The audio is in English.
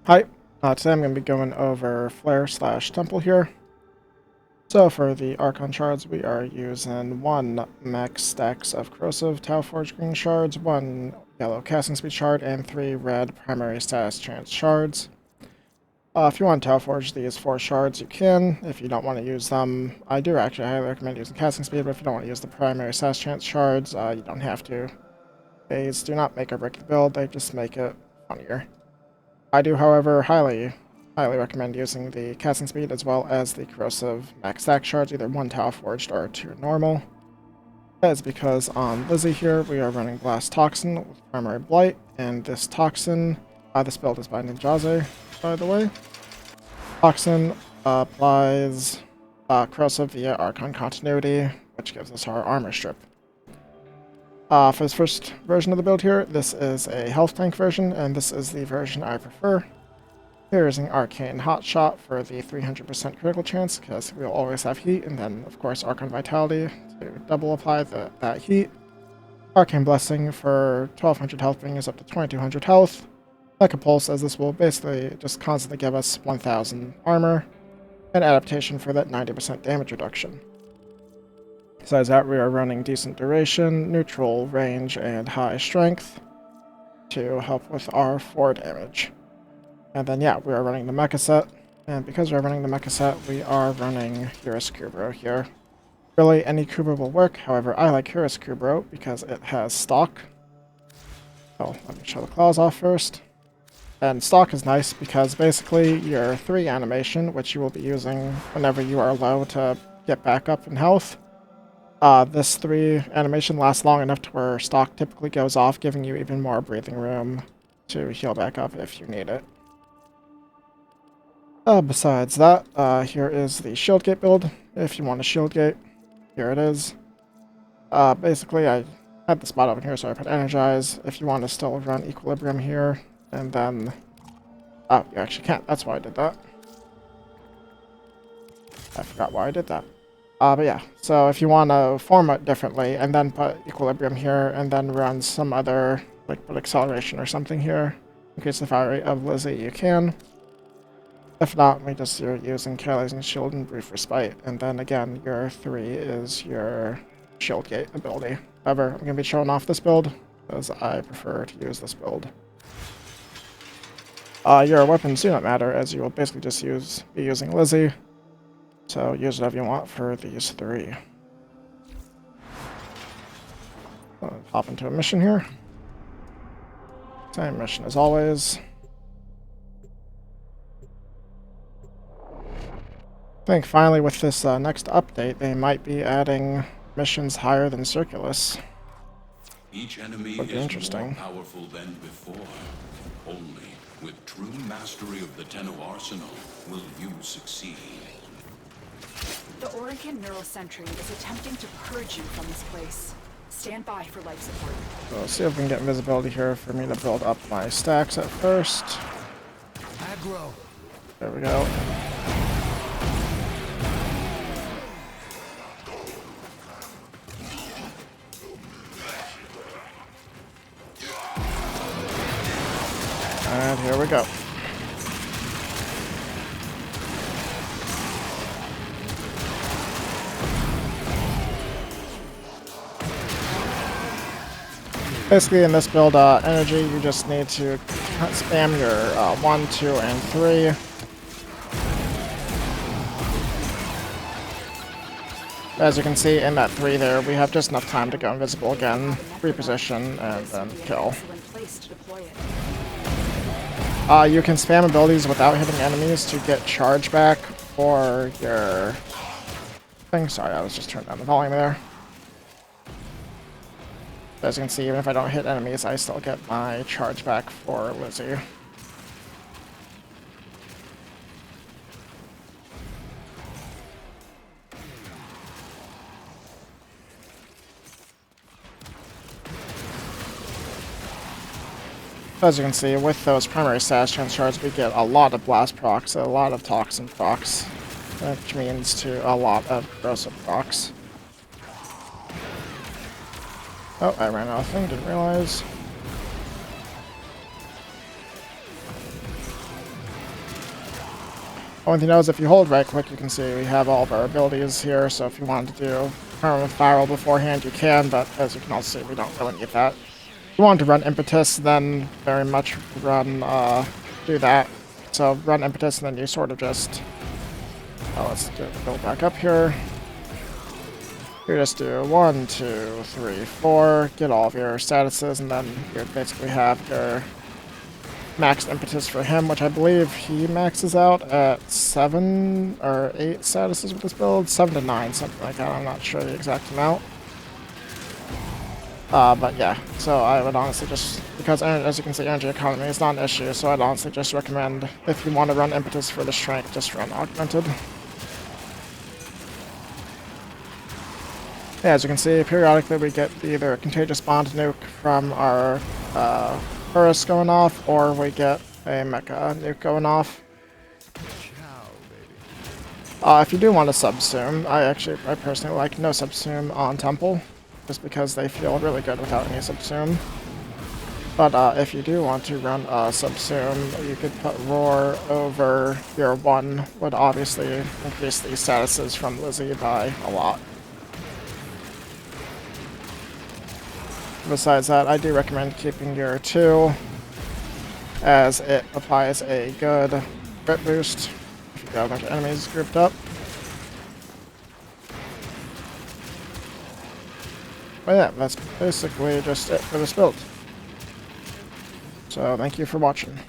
Hi, today I'm going to be going over Flare slash Temple here. So for the Archon shards, we are using 1 max stacks of Corrosive Tau Forge Green shards, 1 yellow Casting Speed shard, and 3 red Primary Status Chance shards. If you want to Tau Forge these 4 shards, you can. If you don't want to use them, I do actually highly recommend using Casting Speed, but if you don't want to use the Primary Status Chance shards, you don't have to. These do not make or break the build, they just make it funnier. I do, however, highly recommend using the casting speed as well as the corrosive max stack shards, either 1 Tau Forged or 2 normal. That is because on Lizzie here, we are running Blast Toxin with Primary Blight, and this Toxin, this build is by Ninjaze, by the way. Toxin applies corrosive via Archon Continuity, which gives us our armor strip. For this first version of the build here, this is a health tank version, and this is the version I prefer. Here is an Arcane Hotshot for the 300% critical chance, because we'll always have heat, and then, of course, Archon Vitality to double apply that heat. Arcane Blessing for 1200 health, bringing us up to 2200 health. Mecha Pulse, as this will basically just constantly give us 1000 armor, and Adaptation for that 90% damage reduction. Besides that, we are running decent duration, neutral range, and high strength to help with our 4 damage. And then, yeah, we are running the mecha set. And because we're running the mecha set, we are running Eurus Kubro here. Really, any Kubro will work. However, I like Eurus Kubro because it has stock. Oh, let me show the claws off first. And stock is nice because basically your 3 animation, which you will be using whenever you are low to get back up in health, this 3 animation lasts long enough to where stock typically goes off, giving you even more breathing room to heal back up if you need it. Besides that, here is the shield gate build. If you want a shield gate, here it is. Basically, I had the spot over here, so I put energize. If you want to still run equilibrium here, and then... Oh, you actually can't. That's why I did that. I forgot why I did that. But yeah, so if you want to form it differently, and then put equilibrium here, and then run some other, like put acceleration or something here, increase the fire rate of Lizzie, you can. If not, we just are using Catalyzing Shield and Brief Respite, and then again, your 3 is your Shield Gate ability. However, I'm going to be showing off this build, because I prefer to use this build. Your weapons do not matter, as you will basically just be using Lizzie. So use whatever you want for these 3. I'll hop into a mission here. Same mission as always. I think finally with this next update, they might be adding missions higher than Circulus. Each enemy Would be is interesting. more powerful than before. Only with true mastery of the Tenno arsenal will you succeed. The Oregon Neural Sentry is attempting to purge you from this place. Stand by for life support. So let's see if we can get visibility here for me to build up my stacks at first. Aggro. There we go. And here we go. Basically, in this build, energy, you just need to spam your 1, 2, and 3. As you can see, in that 3 there, we have just enough time to go invisible again, reposition, and then kill. You can spam abilities without hitting enemies to get charge back for your thing. Sorry, I was just turning down the volume there. As you can see, even if I don't hit enemies, I still get my charge back for Lizzie. As you can see, with those primary status chance shards, we get a lot of blast procs, a lot of toxin procs, which means to a lot of corrosive procs. Oh, I ran out of thing, didn't realize. Only thing is, if you hold right click, you can see we have all of our abilities here, so if you wanted to do permanent viral beforehand, you can, but as you can also see, we don't really need that. If you want to run impetus, then very much run, do that. So run impetus, and then you sort of just, let's do the build back up here. You just do 1, 2, 3, 4, get all of your statuses, and then you basically have your max impetus for him, which I believe he maxes out at 7 or 8 statuses with this build. 7 to 9, something like that. I'm not sure the exact amount. But yeah, so I would honestly just, because as you can see, energy economy is not an issue, so I'd honestly just recommend, if you want to run impetus for the strength, just run augmented. Yeah, as you can see, periodically we get either a contagious bond nuke from our burst going off, or we get a mecha nuke going off. If you do want to subsume, I personally like no subsume on Temple, just because they feel really good without any subsume. But if you do want to run a subsume, you could put Roar over your 1, would obviously increase the statuses from Lizzie by a lot. Besides that, I do recommend keeping your 2, as it applies a good crit boost if you got a bunch of enemies grouped up. But yeah, that's basically just it for this build. So thank you for watching.